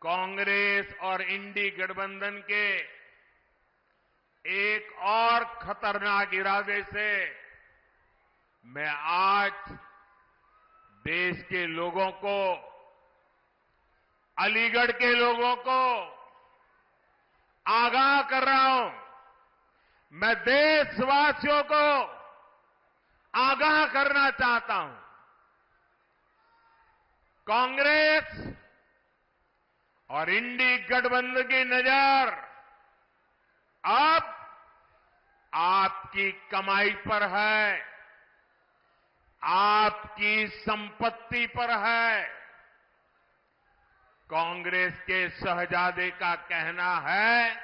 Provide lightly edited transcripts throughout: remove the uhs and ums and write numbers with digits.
कांग्रेस और इंडी गठबंधन के एक और खतरनाक इरादे से मैं आज देश के लोगों को, अलीगढ़ के लोगों को आगाह कर रहा हूं। मैं देशवासियों को आगाह करना चाहता हूं। कांग्रेस और इंडी गठबंधन की नजर अब आपकी कमाई पर है, आपकी संपत्ति पर है। कांग्रेस के शहजादे का कहना है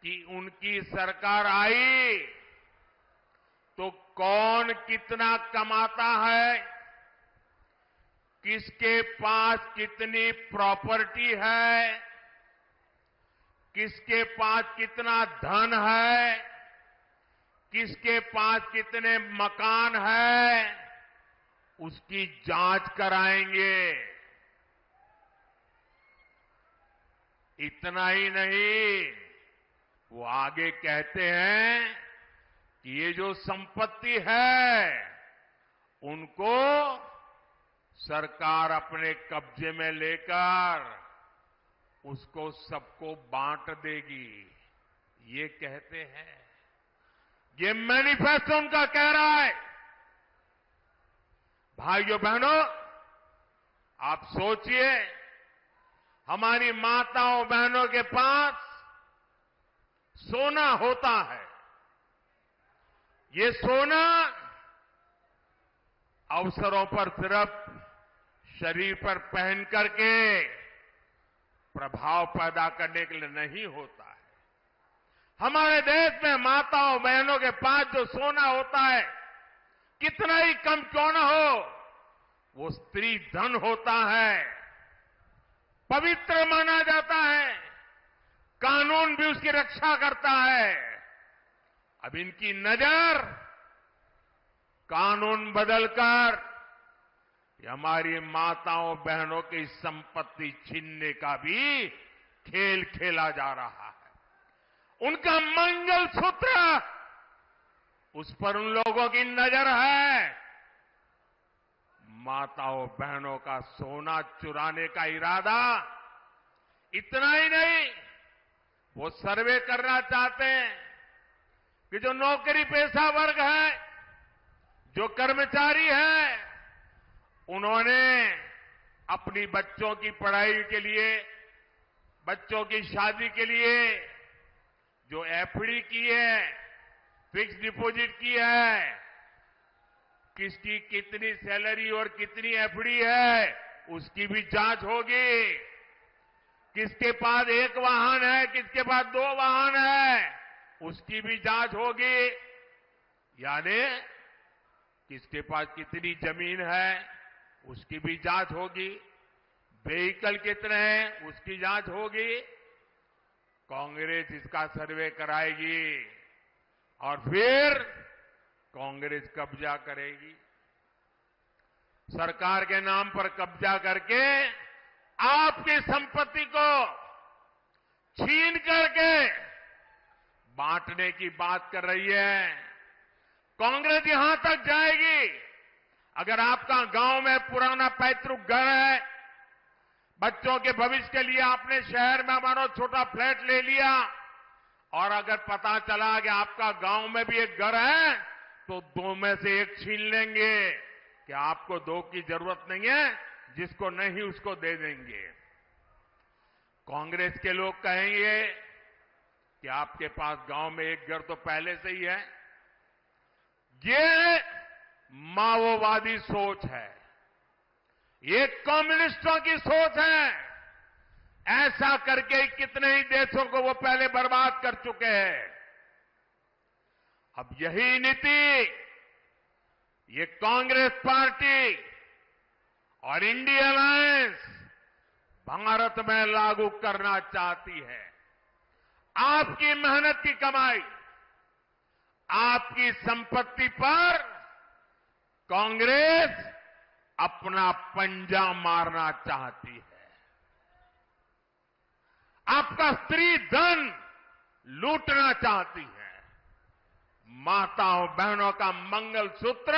कि उनकी सरकार आई तो कौन कितना कमाता है, किसके पास कितनी प्रॉपर्टी है, किसके पास कितना धन है, किसके पास कितने मकान है, उसकी जांच कराएंगे। इतना ही नहीं, वो आगे कहते हैं कि ये जो संपत्ति है उनको सरकार अपने कब्जे में लेकर उसको सबको बांट देगी, ये कहते हैं। ये मैनिफेस्टो उनका कह रहा है। भाइयों बहनों, आप सोचिए, हमारी माताओं बहनों के पास सोना होता है। ये सोना अवसरों पर सिर्फ शरीर पर पहन करके प्रभाव पैदा करने के लिए नहीं होता है। हमारे देश में माताओं बहनों के पास जो सोना होता है, कितना ही कम क्यों न हो, वो स्त्री धन होता है, पवित्र माना जाता है, कानून भी उसकी रक्षा करता है। अब इनकी नजर कानून बदलकर हमारी माताओं बहनों की संपत्ति छीनने का भी खेल खेला जा रहा है। उनका मंगलसूत्र, उस पर उन लोगों की नजर है। माताओं बहनों का सोना चुराने का इरादा। इतना ही नहीं, वो सर्वे करना चाहते हैं कि जो नौकरी पेशा वर्ग है, जो कर्मचारी है, उन्होंने अपनी बच्चों की पढ़ाई के लिए, बच्चों की शादी के लिए जो एफडी की है, फिक्स डिपॉजिट की है, किसकी कितनी सैलरी और कितनी एफडी है, उसकी भी जांच होगी। किसके पास एक वाहन है, किसके पास 2 वाहन है, उसकी भी जांच होगी। यानी किसके पास कितनी जमीन है, उसकी भी जांच होगी। व्हीकल कितने हैं, उसकी जांच होगी। कांग्रेस इसका सर्वे कराएगी और फिर कांग्रेस कब्जा करेगी। सरकार के नाम पर कब्जा करके आपकी संपत्ति को छीन करके बांटने की बात कर रही है। कांग्रेस यहां तक जाएगी, अगर आपका गांव में पुराना पैतृक घर है, बच्चों के भविष्य के लिए आपने शहर में मानो छोटा फ्लैट ले लिया, और अगर पता चला कि आपका गांव में भी एक घर है, तो 2 में से 1 छीन लेंगे कि आपको 2 की जरूरत नहीं है, जिसको नहीं उसको दे देंगे। कांग्रेस के लोग कहेंगे कि आपके पास गांव में एक घर तो पहले से ही है। ये माओवादी सोच है, ये कम्युनिस्टों की सोच है। ऐसा करके कितने ही देशों को वो पहले बर्बाद कर चुके हैं। अब यही नीति ये कांग्रेस पार्टी और इंडिया अलायंस भारत में लागू करना चाहती है। आपकी मेहनत की कमाई, आपकी संपत्ति पर कांग्रेस अपना पंजा मारना चाहती है। आपका स्त्री धन लूटना चाहती है। माताओं बहनों का मंगलसूत्र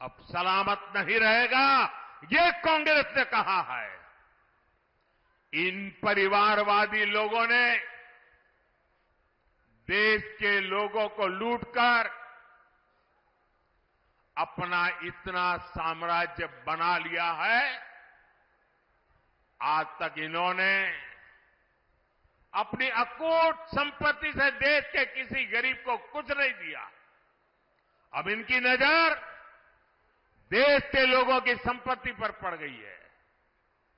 अब सलामत नहीं रहेगा, ये कांग्रेस ने कहा है। इन परिवारवादी लोगों ने देश के लोगों को लूटकर अपना इतना साम्राज्य बना लिया है। आज तक इन्होंने अपनी अकूट संपत्ति से देश के किसी गरीब को कुछ नहीं दिया। अब इनकी नजर देश के लोगों की संपत्ति पर पड़ गई है।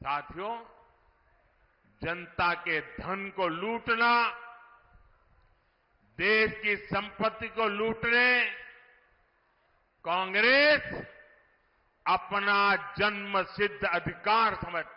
साथियों, जनता के धन को लूटना, देश की संपत्ति को लूटने कांग्रेस अपना जन्मसिद्ध अधिकार समझती है।